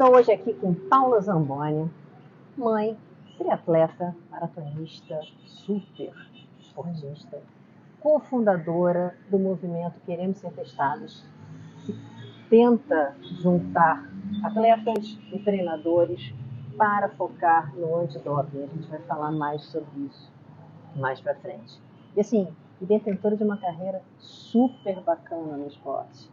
Estou hoje aqui com Paula Zamboni, mãe, triatleta, maratonista, super esportista, cofundadora do movimento Queremos Ser Testados, que tenta juntar atletas e treinadores para focar no antidoping. A gente vai falar mais sobre isso mais para frente. E assim, detentora de uma carreira super bacana no esporte.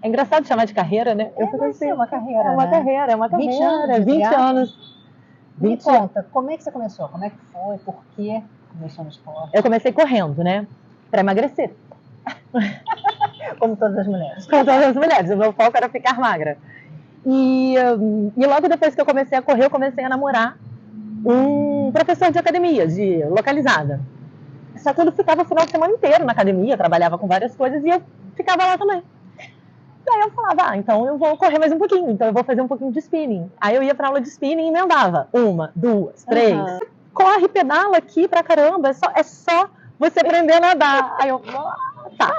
É engraçado chamar de carreira, né? É uma carreira, é uma né? carreira, é uma 20 carreira. anos, 20 anos. Me conta, como é que você começou? Como é que foi? Por que começou no esporte? Eu comecei correndo, né? Para emagrecer. Como todas as mulheres. Como todas as mulheres. O meu foco era ficar magra. E logo depois que eu comecei a correr, eu comecei a namorar um professor de academia, de localizada. Só que ele ficava o final de semana inteiro na academia, trabalhava com várias coisas e eu ficava lá também. Daí eu falava, então eu vou correr mais um pouquinho, então eu vou fazer um pouquinho de spinning. Aí eu ia pra aula de spinning e emendava. 1, 2, 3. Corre, pedala aqui pra caramba, é só você aprender a nadar. Aí eu, tá,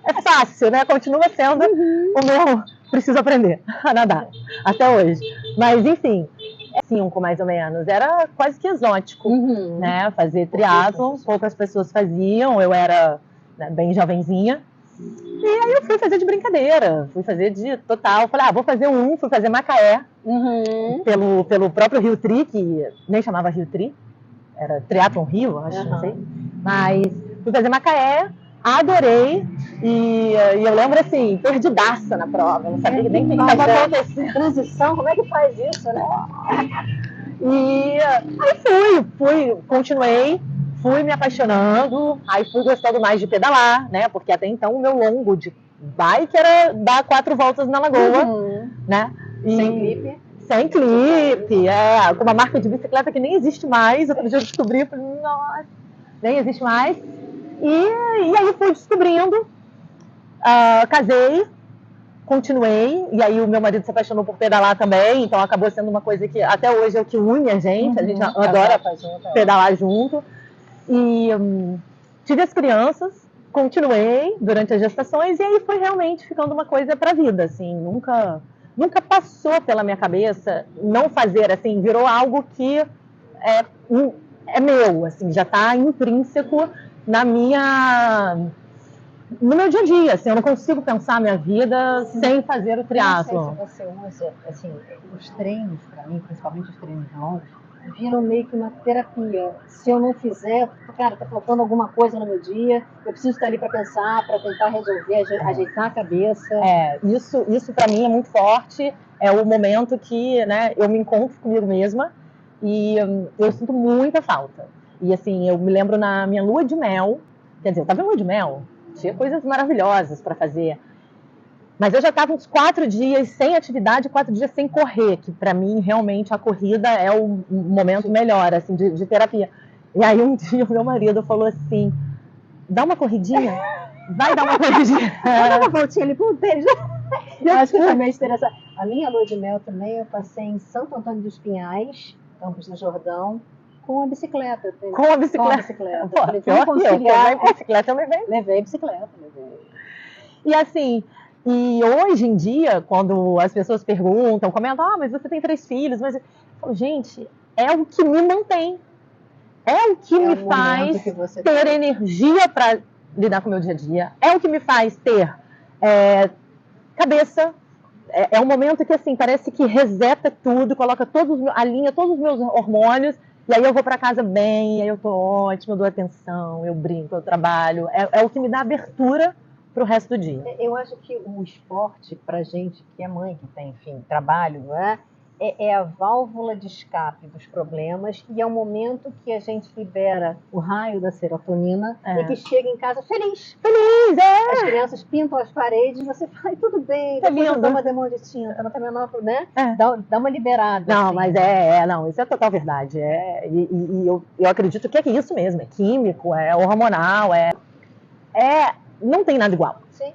é fácil, né? Continua sendo o meu, preciso aprender a nadar, até hoje. Mas enfim, 5 mais ou menos, era quase que exótico, né? Fazer triatlon, poucas pessoas faziam, eu era, né, bem jovenzinha. E aí eu fui fazer de brincadeira, fui fazer de total, falei, vou fazer fui fazer Macaé, pelo próprio Rio Tri, que nem chamava Rio Tri, era Triatlon Rio, acho, não sei, mas fui fazer Macaé, adorei, e eu lembro assim, perdidaça na prova, não sabia nem o que estava acontecendo. Transição, como é que faz isso, né? E aí continuei, fui me apaixonando, aí fui gostando mais de pedalar, né? Porque até então o meu longo de bike era dar 4 voltas na lagoa, né? Sem clipe? Sem clipe, com uma marca de bicicleta que nem existe mais. Outro dia eu descobri, falei, nossa, nem existe mais. E aí fui descobrindo, casei, continuei, e aí o meu marido se apaixonou por pedalar também, então acabou sendo uma coisa que até hoje é o que une a gente adora pedalar junto. E tive as crianças, continuei durante as gestações, e aí foi realmente ficando uma coisa para a vida, assim, nunca passou pela minha cabeça não fazer, assim, virou algo que é meu, assim, já está intrínseco no meu dia a dia, assim, eu não consigo pensar a minha vida sem fazer o triatlon. Não sei se você usa, assim, os treinos, para mim, principalmente os treinos longos, viram meio que uma terapia. Se eu não fizer, cara, tá faltando alguma coisa no meu dia, eu preciso estar ali para pensar, para tentar resolver, ajeitar a cabeça. Isso para mim é muito forte, é o momento que, né, eu me encontro comigo mesma e eu sinto muita falta. E assim, eu me lembro na minha lua de mel, quer dizer, eu estava em lua de mel, tinha coisas maravilhosas para fazer. Mas eu já estava uns 4 dias sem atividade, 4 dias sem correr, que para mim realmente a corrida é o momento melhor, assim, de terapia. E aí um dia o meu marido falou assim, dá uma corridinha? Vai dar uma corridinha. Dá uma voltinha ali pro tênis. Eu acho que também é interessante. A minha lua de mel também eu passei em Santo Antônio dos Pinhais, Campos do Jordão, com a bicicleta. Com a bicicleta. Pô, falei, pior que eu bicicleta, eu levei. Levei bicicleta. E assim, e hoje em dia, quando as pessoas perguntam, comentam, mas você tem 3 filhos, mas eu falo, gente, é o que me mantém. É o que me faz ter energia para lidar com o meu dia a dia. É o que me faz ter cabeça. É um momento que, assim, parece que reseta tudo, alinha todos os meus hormônios, e aí eu vou para casa bem, aí eu tô ótima, eu dou atenção, eu brinco, eu trabalho. É o que me dá abertura para o resto do dia. Eu acho que o esporte, pra gente que é mãe, que tem, enfim, trabalho, não é? É a válvula de escape dos problemas e é o momento que a gente libera o raio da serotonina e que chega em casa feliz. As crianças pintam as paredes e você fala, tudo bem, depois eu dou uma demão de tinta, não tem menor, né? Dá uma liberada. Não, assim. Mas isso é total verdade. E eu acredito que é isso mesmo, é químico, é hormonal, não tem nada igual. Sim.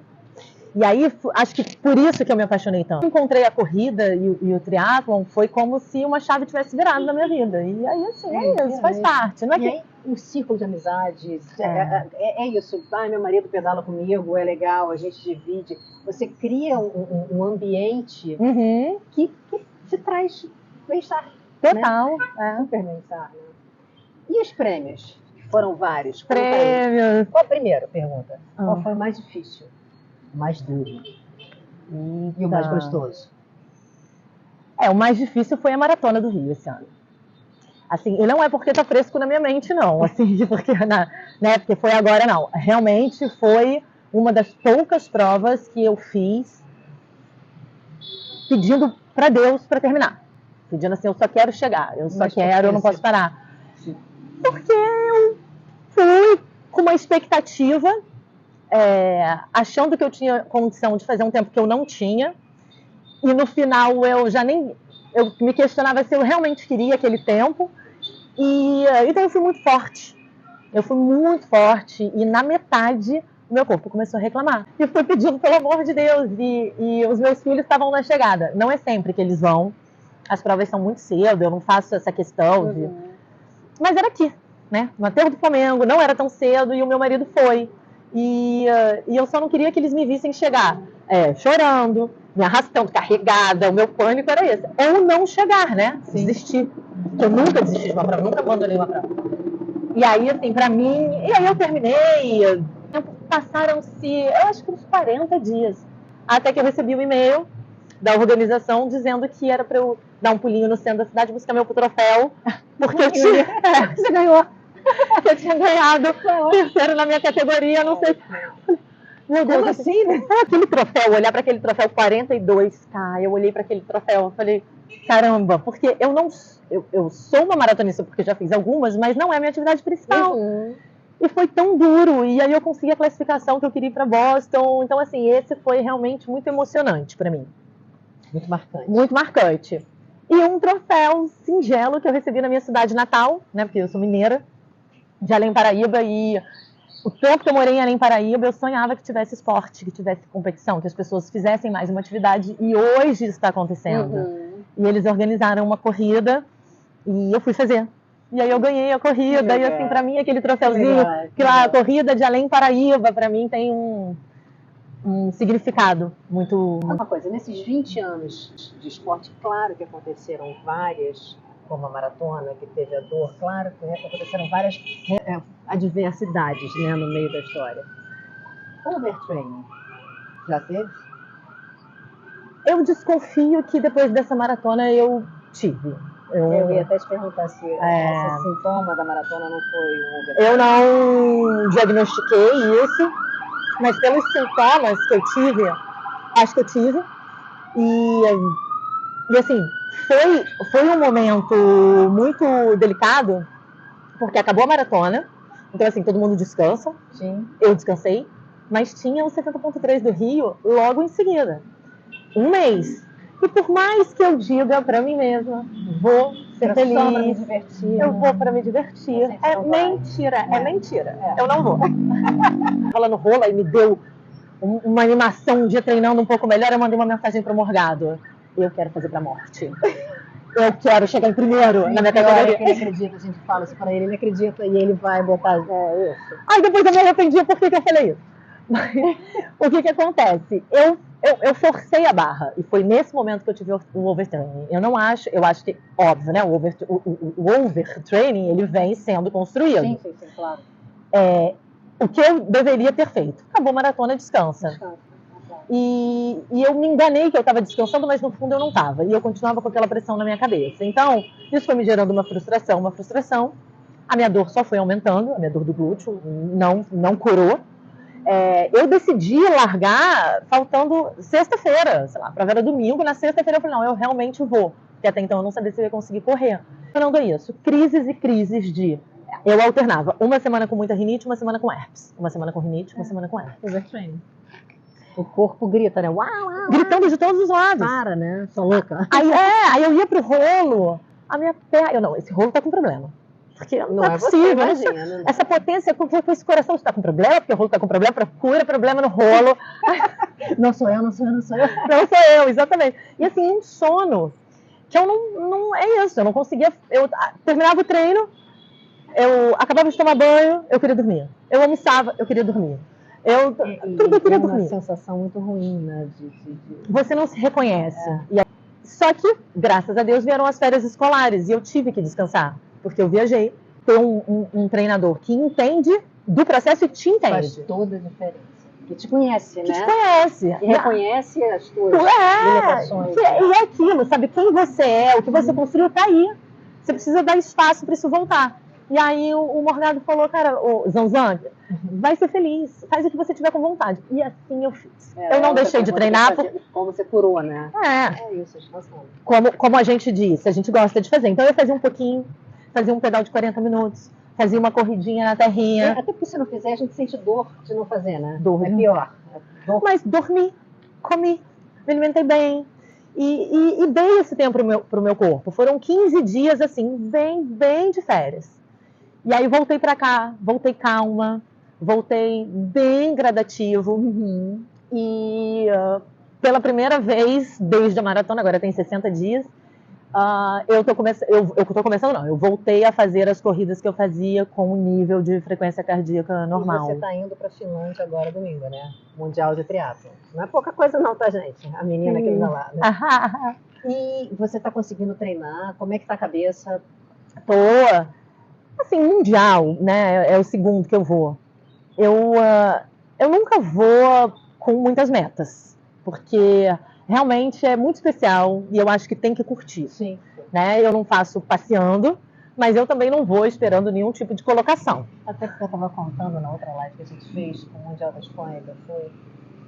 E aí, acho que por isso que eu me apaixonei tanto. Encontrei a corrida e o triatlon, foi como se uma chave tivesse virado na minha vida. E aí, assim, é isso, faz parte. Não é e que... aí, um círculo de amizades, é isso. Meu marido pedala comigo, é legal, a gente divide. Você cria um ambiente que te traz bem-estar. Total. Né? Super bem-estar. Né? E os prêmios? Foram vários. Prêmios. Qual a primeira pergunta? Qual foi o mais difícil? O mais duro? E o mais gostoso? O mais difícil foi a Maratona do Rio esse ano. Assim, e não é porque tá fresco na minha mente, não. Assim, porque foi agora, não. Realmente foi uma das poucas provas que eu fiz pedindo para Deus para terminar. Pedindo assim, eu só quero chegar, eu não posso parar. Porque eu fui com uma expectativa, achando que eu tinha condição de fazer um tempo que eu não tinha. E no final eu me questionava se eu realmente queria aquele tempo. Então eu fui muito forte. E na metade o meu corpo começou a reclamar. E eu fui pedindo pelo amor de Deus. E os meus filhos estavam na chegada. Não é sempre que eles vão. As provas são muito cedo, eu não faço essa questão. Mas era aqui, né? No aterro do Flamengo, não era tão cedo e o meu marido foi. E eu só não queria que eles me vissem chegar chorando, me arrastando, carregada. O meu pânico era esse. Ou não chegar, né? Desistir. Eu nunca desisti de uma prova, nunca abandonei uma prova. E aí, assim, pra mim... E aí eu terminei. Passaram-se, eu acho que uns 40 dias. Até que eu recebi um e-mail da organização dizendo que era pra eu dar um pulinho no centro da cidade, buscar meu troféu. Porque eu tinha... Você ganhou. Eu tinha ganhado terceiro na minha categoria, não sei... Meu Deus, como assim, né? Aquele troféu, olhar para aquele troféu 42K, eu olhei para aquele troféu e falei, caramba, porque eu sou uma maratonista porque já fiz algumas, mas não é a minha atividade principal. E foi tão duro, e aí eu consegui a classificação que eu queria ir para Boston, então assim, esse foi realmente muito emocionante para mim. Muito marcante. Muito marcante. E um troféu singelo que eu recebi na minha cidade natal, né, porque eu sou mineira, de Além Paraíba, e o tempo que eu morei em Além Paraíba, eu sonhava que tivesse esporte, que tivesse competição, que as pessoas fizessem mais uma atividade, e hoje isso está acontecendo. E eles organizaram uma corrida, e eu fui fazer. E aí eu ganhei a corrida, e assim, pra mim aquele troféuzinho, que lá, a corrida de Além Paraíba, pra mim tem um significado muito... Uma coisa, nesses 20 anos de esporte, claro que aconteceram várias, como a maratona, que teve a dor, claro que aconteceram várias adversidades, né, no meio da história. Overtraining, já teve? Eu desconfio que depois dessa maratona eu tive. Eu ia até te perguntar se esse sintoma da maratona não foi um overtraining. Eu não diagnostiquei isso, mas pelos sintomas que eu tive, acho que eu tive. E assim, foi um momento muito delicado, porque acabou a maratona, então assim, todo mundo descansa. Sim. Eu descansei, mas tinha o 70.3 do Rio logo em seguida. Um mês. E por mais que eu diga pra mim mesma, vou ser feliz, só pra me divertir, eu vou pra me divertir. É mentira. Eu não vou. Falando rola e me deu uma animação, um dia treinando um pouco melhor, eu mandei uma mensagem pro Morgado. Eu quero fazer pra morte. Eu quero chegar em primeiro na minha categoria. Ele acredita, a gente fala isso pra ele, ele acredita e ele vai botar isso. Aí depois eu me arrependi por que eu falei isso. Mas, o que acontece? Eu forcei a barra, e foi nesse momento que eu tive o overtraining. Eu acho que, óbvio, né? O overtraining, ele vem sendo construído. Sim, claro. O que eu deveria ter feito? Acabou a maratona, descansa. E eu me enganei que eu estava descansando, mas no fundo eu não estava. E eu continuava com aquela pressão na minha cabeça. Então, isso foi me gerando uma frustração. A minha dor só foi aumentando, a minha dor do glúteo não curou. Eu decidi largar faltando sexta-feira, sei lá, a prova era domingo, na sexta-feira eu falei, não, eu realmente vou, porque até então eu não sabia se eu ia conseguir correr. Não é isso, crises e crises eu alternava, uma semana com muita rinite, uma semana com herpes, uma semana com rinite, uma semana com herpes. O corpo grita, né? Uau, uau, gritando de todos os lados. Para, né? Sou louca. Aí eu ia pro rolo, a minha perna, esse rolo tá com problema. Porque não Não é é você, possível. imagina, né? Essa potência, com esse coração está com problema, porque o rolo está com problema, procura problema no rolo. Não sou eu, não sou eu, não sou eu. Não sou eu, exatamente. E assim, um sono, que eu não é isso, eu não conseguia, eu terminava o treino, eu acabava de tomar banho, eu queria dormir. Eu almoçava, eu queria dormir. Tudo eu queria uma dormir. sensação muito ruim, né? Você não se reconhece. Só que, graças a Deus, vieram as férias escolares e eu tive que descansar, porque eu viajei. Ter um treinador que entende do processo e te entende. Faz toda a diferença. Que te conhece, Que né? te conhece. Que reconhece as tuas limitações. E é aquilo, sabe? Quem você é, o que você construiu tá aí. Você precisa dar espaço para isso voltar. E aí o Morgado falou, cara, o Zanzan, vai ser feliz, faz o que você tiver com vontade. E assim eu fiz. Eu não deixei de treinar. Como você curou, né? É isso, como a gente disse, a gente gosta de fazer. Então eu fazia um pouquinho, fazia um pedal de 40 minutos, fazia uma corridinha na terrinha. Até porque se não fizer, a gente sente dor de não fazer, né? Dor. É pior. Mas dormi, comi, me alimentei bem. E dei esse tempo pro meu corpo. Foram 15 dias, assim, bem de férias. E aí voltei pra cá, voltei calma, voltei bem gradativo. E pela primeira vez, desde a maratona, agora tem 60 dias, eu tô começando não, eu voltei a fazer as corridas que eu fazia com um nível de frequência cardíaca normal. E você tá indo pra Finlândia agora domingo, né? Mundial de triatlo. Não é pouca coisa não, tá, gente? A menina que anda lá, né? E você tá conseguindo treinar? Como é que tá a cabeça? Tô, assim, mundial, né? É o segundo que eu vou. Eu nunca vou com muitas metas, porque realmente é muito especial e eu acho que tem que curtir. Sim. Né? Eu não faço passeando, mas eu também não vou esperando nenhum tipo de colocação. Até porque eu estava contando na outra live que a gente fez com o Mundial da Espanha, que eu fui.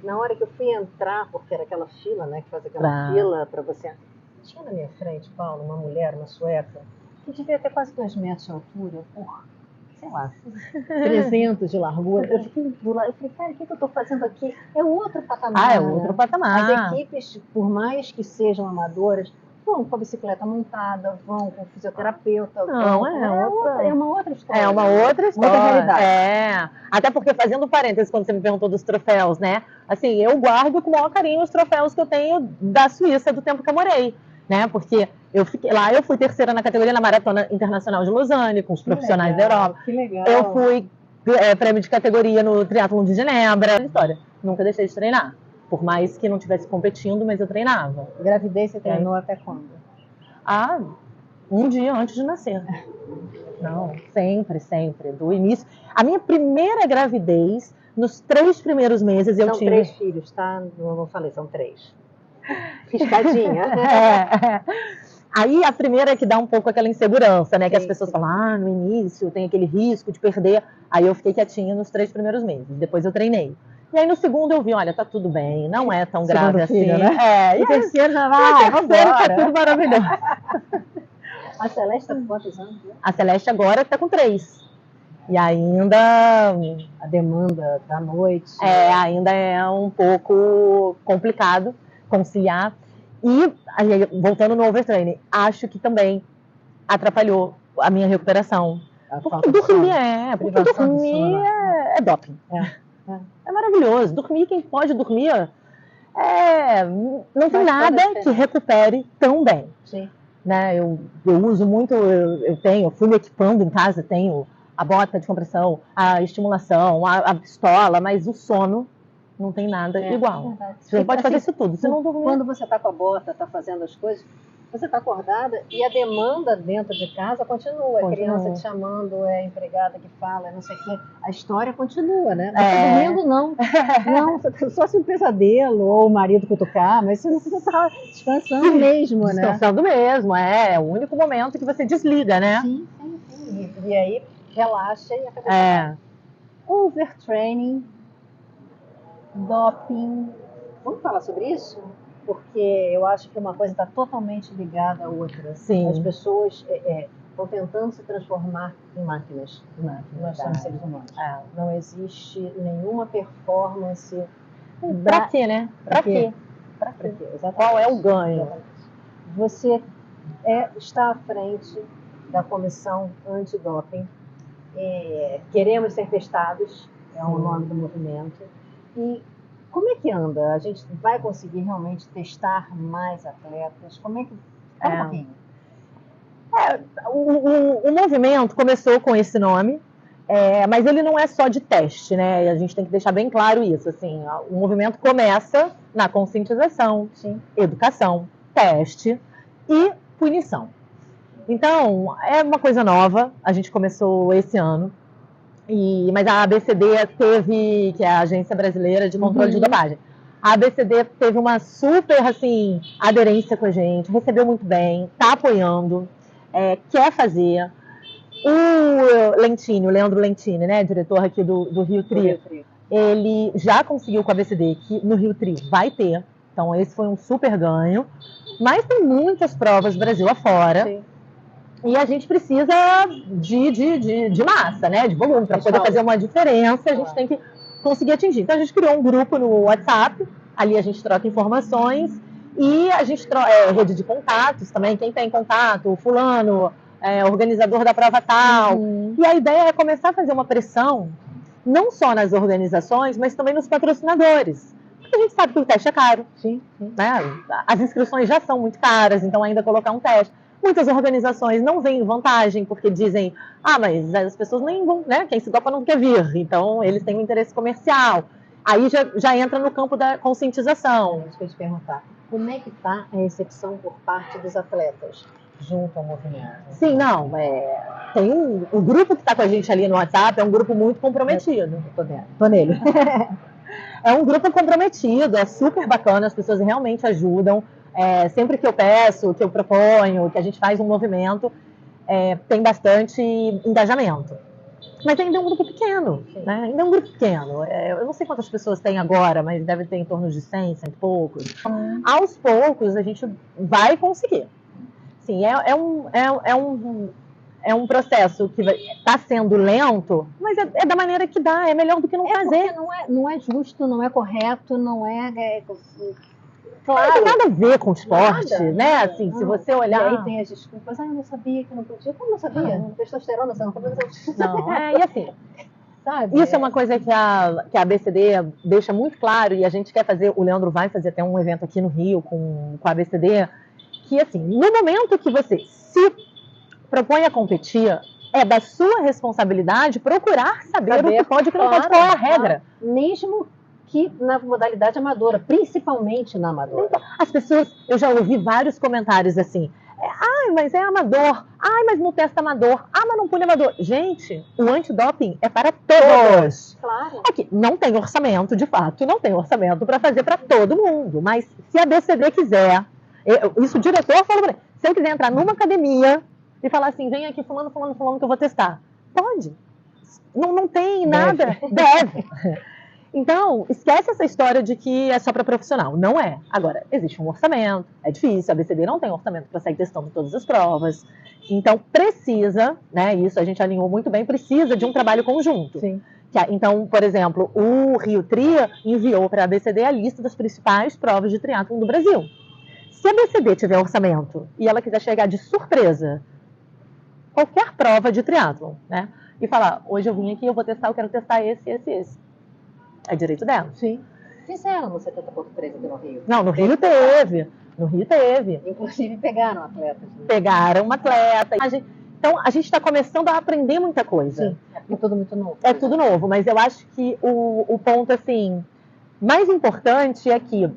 Na hora que eu fui entrar, porque era aquela fila, né? Que faz aquela fila para você. Tinha na minha frente, Paulo, uma mulher, uma sueca, que devia ter quase 2 metros de altura, por, sei lá, 300 de largura. Eu fiquei do lado, eu falei, cara, o que eu estou fazendo aqui? É outro patamar. É outro patamar. As equipes, por mais que sejam amadoras, vão com a bicicleta montada, vão com o fisioterapeuta. Não, é uma outra história. É uma outra história. Outra realidade. Até porque, fazendo parênteses, quando você me perguntou dos troféus, né? Assim, eu guardo com o maior carinho os troféus que eu tenho da Suíça, do tempo que eu morei. Né? Porque eu fiquei lá, eu fui terceira na categoria na Maratona Internacional de Lausanne, com os profissionais da Europa. Que legal. Eu fui prêmio de categoria no Triatlon de Genebra. História. Nunca deixei de treinar. Por mais que não estivesse competindo, mas eu treinava. Gravidez você treinou até quando? Um dia antes de nascer. Não, sempre. Do início. A minha primeira gravidez, nos 3 primeiros meses, eu tive... São 3 filhos, tá? Não falei, são 3. Piscadinha. Aí a primeira é que dá um pouco aquela insegurança, né? Sim, que as pessoas falam, no início tem aquele risco de perder. Aí eu fiquei quietinha nos 3 primeiros meses. Depois eu treinei. E aí no segundo eu vi, olha, tá tudo bem, não é tão grave filho, assim. Né? E o terceiro já vai, terceiro tá tudo maravilhoso. A Celeste tá com quantos anos? A Celeste agora tá com 3. E ainda... A demanda da noite. Ainda é um pouco complicado conciliar. E, aí, voltando no overtraining, acho que também atrapalhou a minha recuperação. Porque dormir é doping. É maravilhoso. Dormir, quem pode dormir, não tem nada que recupere tão bem. Sim. Né? Eu uso muito, eu fui me equipando em casa, tenho a bota de compressão, a estimulação, a pistola, mas o sono não tem nada igual. Você pode fazer isso tudo, se não dormir. Quando você está com a bota, está fazendo as coisas, você está acordada e a demanda dentro de casa continua. A criança te chamando, a empregada que fala, não sei o quê. A história continua, né? Não está dormindo, não. Não, só se um pesadelo ou o marido cutucar, mas você está descansando mesmo, né? Descansando mesmo, é o único momento que você desliga, né? Sim. E aí relaxa e acaba. Overtraining, doping. Vamos falar sobre isso? Porque eu acho que uma coisa está totalmente ligada à outra. Sim. As pessoas estão tentando se transformar em máquinas. Nós somos seres humanos. Não existe nenhuma performance. Pra quê, né? Pra quê? Qual é o ganho? Exatamente. Você está à frente da Comissão Antidoping. Queremos ser testados, é o nome do movimento. E como é que anda? A gente vai conseguir realmente testar mais atletas? Como é que... Fala um pouquinho. O movimento começou com esse nome, mas ele não é só de teste, né? E a gente tem que deixar bem claro isso. Assim, o movimento começa na conscientização, educação, teste e punição. Então, é uma coisa nova, a gente começou esse ano, mas a ABCD teve, que é a Agência Brasileira de Controle de Dopagem, a ABCD teve uma super, assim, aderência com a gente, recebeu muito bem, está apoiando, quer fazer. O Leandro Lentini, né, diretor aqui do Rio Tri, ele já conseguiu com a ABCD que no Rio Tri vai ter, então esse foi um super ganho, mas tem muitas provas Brasil afora. Sim. E a gente precisa de massa, né? De volume. Para poder fazer uma diferença, a gente tem que conseguir atingir. Então, a gente criou um grupo no WhatsApp. Ali a gente troca informações. E a gente troca rede de contatos também. Quem tem contato, fulano, organizador da prova tal. E a ideia é começar a fazer uma pressão, não só nas organizações, mas também nos patrocinadores. Porque a gente sabe que o teste é caro. Sim. Né? As inscrições já são muito caras, então ainda colocar um teste. Muitas organizações não veem vantagem, porque dizem, mas as pessoas nem vão, né? Quem se dopa não quer vir, então eles têm um interesse comercial. Aí já entra no campo da conscientização. Deixa eu te perguntar, como é que está a recepção por parte dos atletas junto ao movimento? Sim, não, tem o grupo que está com a gente ali no WhatsApp, é um grupo muito comprometido. Tô nele. É um grupo comprometido, é super bacana, as pessoas realmente ajudam. Sempre que eu peço, que eu proponho, que a gente faz um movimento, tem bastante engajamento. Mas ainda é um grupo pequeno, né? Ainda é um grupo pequeno. Eu não sei quantas pessoas tem agora, mas deve ter em torno de 100, 100 e poucos. Aos poucos a gente vai conseguir. Sim, é um processo que está sendo lento, mas é da maneira que dá, é melhor do que não fazer. Não é justo, não é correto, não é... Claro. Não tem nada a ver com esporte, né? Assim, se você olhar... E aí tem as desculpas, eu não sabia que não podia. Como não sabia? Testosterona, você não pode fazer... Não, e assim, sabe? Isso é uma coisa que a ABCD deixa muito claro, e a gente quer fazer, o Leandro vai fazer até um evento aqui no Rio com a ABCD, que assim, no momento que você se propõe a competir, é da sua responsabilidade procurar saber o que pode e o que não pode, qual é a regra. Mesmo que na modalidade amadora, principalmente na amadora. Então, as pessoas, eu já ouvi vários comentários assim, mas é amador, mas não testa amador, mas não pune amador. Gente, o antidoping é para todos. Claro. Aqui, não tem orçamento, de fato, não tem orçamento para fazer para todo mundo, mas se a ABCD quiser, isso o diretor falou para mim, se eu quiser entrar numa academia e falar assim, vem aqui fulano que eu vou testar, pode. Não tem nada, deve. Então, esquece essa história de que é só para profissional. Não é. Agora, existe um orçamento, é difícil, a ABCD não tem orçamento para sair testando todas as provas. Então, precisa, né, isso a gente alinhou muito bem, precisa de um trabalho conjunto. Sim. Então, por exemplo, o Rio Tri enviou para a ABCD a lista das principais provas de triatlon do Brasil. Se a ABCD tiver orçamento e ela quiser chegar de surpresa, qualquer prova de triatlon, né, e falar, hoje eu vim aqui, eu vou testar, eu quero testar esse. É direito dela. Sim. Fizeram no 70.3 aqui no Rio. Não, no Rio teve. No Rio teve. Inclusive pegaram atletas. Né? Pegaram uma atleta. Então, a gente está começando a aprender muita coisa. Sim, é tudo muito novo. É tudo novo, mas eu acho que o ponto, assim, mais importante é que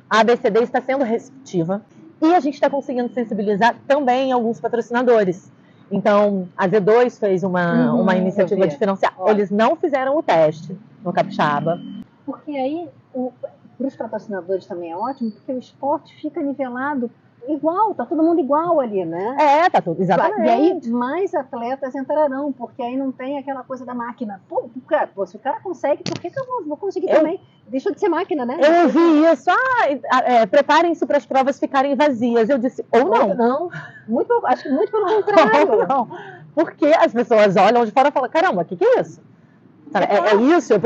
a ABCD está sendo receptiva e a gente está conseguindo sensibilizar também alguns patrocinadores. Então, a Z2 fez uma iniciativa de financiar. Eles não fizeram o teste no Capixaba. Porque aí, para os patrocinadores também é ótimo, porque o esporte fica nivelado igual, tá todo mundo igual ali, né? Tá tudo, exatamente. E aí mais atletas entrarão, porque aí não tem aquela coisa da máquina. Se o cara consegue, por que eu vou conseguir também? Deixa de ser máquina, né? Eu ouvi isso, preparem-se para as provas ficarem vazias. Eu disse, ou não. Não, acho que muito pelo contrário. Não, porque as pessoas olham de fora e falam, caramba, o que é isso? É isso? Eu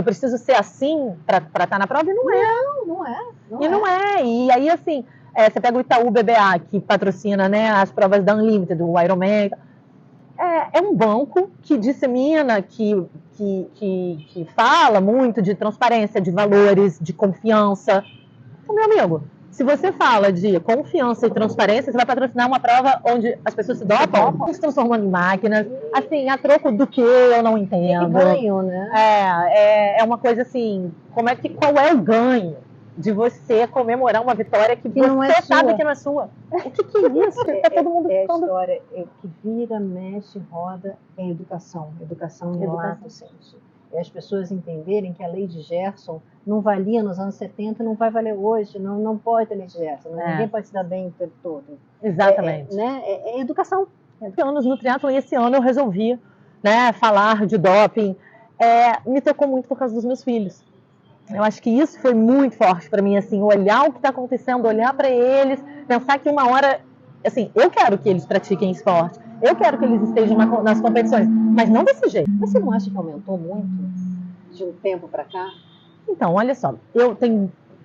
preciso ser assim para estar na prova? E não é. Não é. E não é. E aí, assim, Você pega o Itaú BBA, que patrocina, né, as provas da Unlimited, do Ironman. É um banco que dissemina, que fala muito de transparência, de valores, de confiança. Então, meu amigo, se você fala de confiança e transparência, você vai patrocinar uma prova onde as pessoas se dopam, se transformando em máquinas, assim, a troco do que eu não entendo. E ganho, né? É uma coisa assim, qual é o ganho de você comemorar uma vitória que você não é sabe sua. que não é sua? O que é isso? Tá todo mundo a ficando... história que vira, mexe, roda, é educação. Educação em lato sensu. É as pessoas entenderem que a lei de Gerson não valia nos anos 70, não vai valer hoje, não pode ter lei de Gerson, ninguém pode se dar bem o tempo todo. Exatamente. É educação. Anos no triatlo, e esse ano eu resolvi, né, falar de doping. Me tocou muito por causa dos meus filhos. Eu acho que isso foi muito forte para mim, assim, olhar o que está acontecendo, olhar para eles, pensar que uma hora, assim, eu quero que eles pratiquem esporte, eu quero que eles estejam nas competições, mas não desse jeito. Mas você não acha que aumentou muito de um tempo para cá? Então, olha só,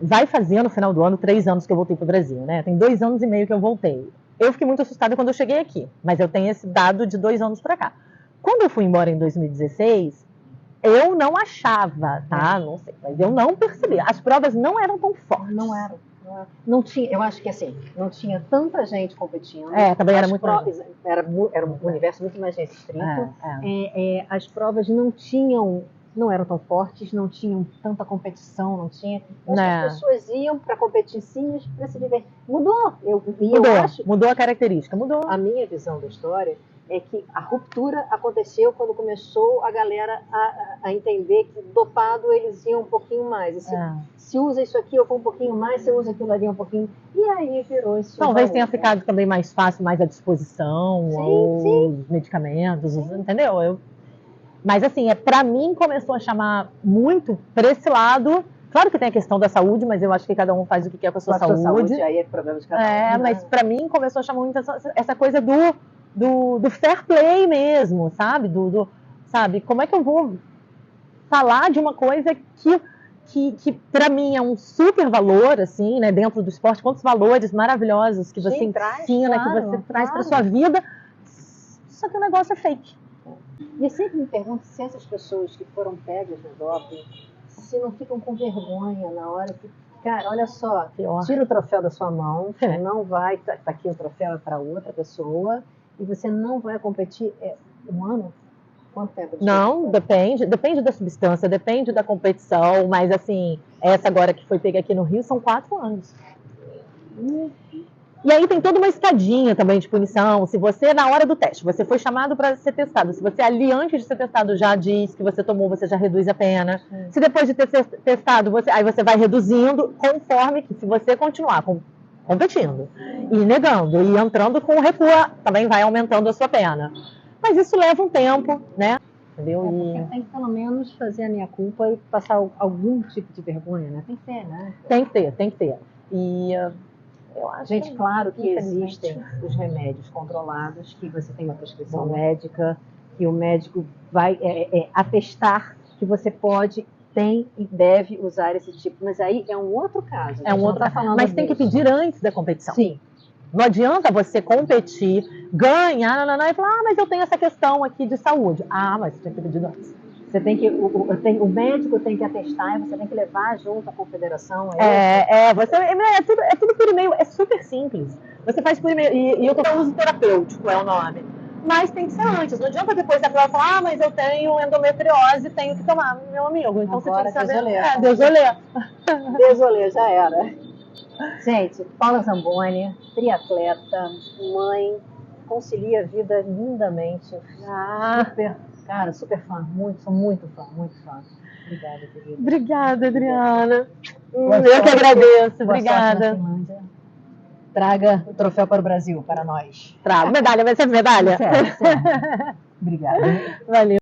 vai fazer no final do ano 3 anos que eu voltei para o Brasil, né? Tem 2 anos e meio que eu voltei. Eu fiquei muito assustada quando eu cheguei aqui, mas eu tenho esse dado de 2 anos para cá. Quando eu fui embora em 2016, eu não achava, tá? Não sei, mas eu não percebi. As provas não eram tão fortes. Não eram. Não tinha, eu acho que assim, não tinha tanta gente competindo. Também era muito provas, era um universo muito mais restrito. As provas não eram tão fortes, não tinham tanta competição, não tinha. As pessoas iam para competir sim, para se divertir. Mudou. Mudou a característica, mudou. A minha visão da história é que a ruptura aconteceu quando começou a galera a entender que dopado eles iam um pouquinho mais. Se usa isso aqui, eu vou um pouquinho mais, se usa aquilo ali um pouquinho. E aí virou isso. Talvez tenha ficado também mais fácil, mais à disposição, os medicamentos, entendeu? Mas assim, para mim começou a chamar muito para esse lado. Claro que tem a questão da saúde, mas eu acho que cada um faz o que quer com a sua saúde. Aí é problema de cada um. Mas para mim começou a chamar muito essa coisa do fair play mesmo, sabe? Sabe? Como é que eu vou falar de uma coisa que para mim é um super valor, assim, né? Dentro do esporte, quantos valores maravilhosos que você ensina, que você traz para sua vida, só que o negócio é fake. E eu sempre me pergunto se essas pessoas que foram pegas no doping, se não ficam com vergonha na hora que, cara, olha só, tira o troféu da sua mão, não vai, tá aqui o troféu é para outra pessoa, e você não vai competir um ano? Quanto tempo? Não, depende da substância, depende da competição, mas assim, essa agora que foi pega aqui no Rio são 4 anos. E aí tem toda uma escadinha também de punição. Se você, na hora do teste, você foi chamado para ser testado, se você ali antes de ser testado já diz que você tomou, você já reduz a pena. Se depois de ter testado, aí você vai reduzindo conforme que se você continuar competindo e negando e entrando com recua, também vai aumentando a sua pena. Mas isso leva um tempo, né? Entendeu? Tem que pelo menos fazer a minha culpa e passar algum tipo de vergonha, né? Tem que ter, né? Tem que ter. E eu acho claro que existem os remédios controlados, que você tem uma prescrição médica, que o médico vai atestar que você pode, tem e deve usar esse tipo. Mas aí é um outro caso. Mas tem que pedir antes da competição. Sim. Não adianta você competir, ganhar, e falar, mas eu tenho essa questão aqui de saúde. Mas você tem que ter pedido antes. Você tem que, o médico tem que atestar e você tem que levar junto à confederação. É tudo por e-mail, é super simples. Você faz por e-mail, e eu uso terapêutico, é o nome. Mas tem que ser antes. Não adianta depois da prova falar, mas eu tenho endometriose, tenho que tomar, meu amigo. Então agora, você tem que saber. Desolé. Desolé, já era. Gente, Paula Zamboni, triatleta, mãe, concilia a vida lindamente. Super fã, sou muito fã. Obrigada, querida. Obrigada, Adriana. Eu que agradeço, obrigada. Traga o troféu para o Brasil, para nós. Trago, medalha, vai ser medalha. Certo. Obrigada. Valeu.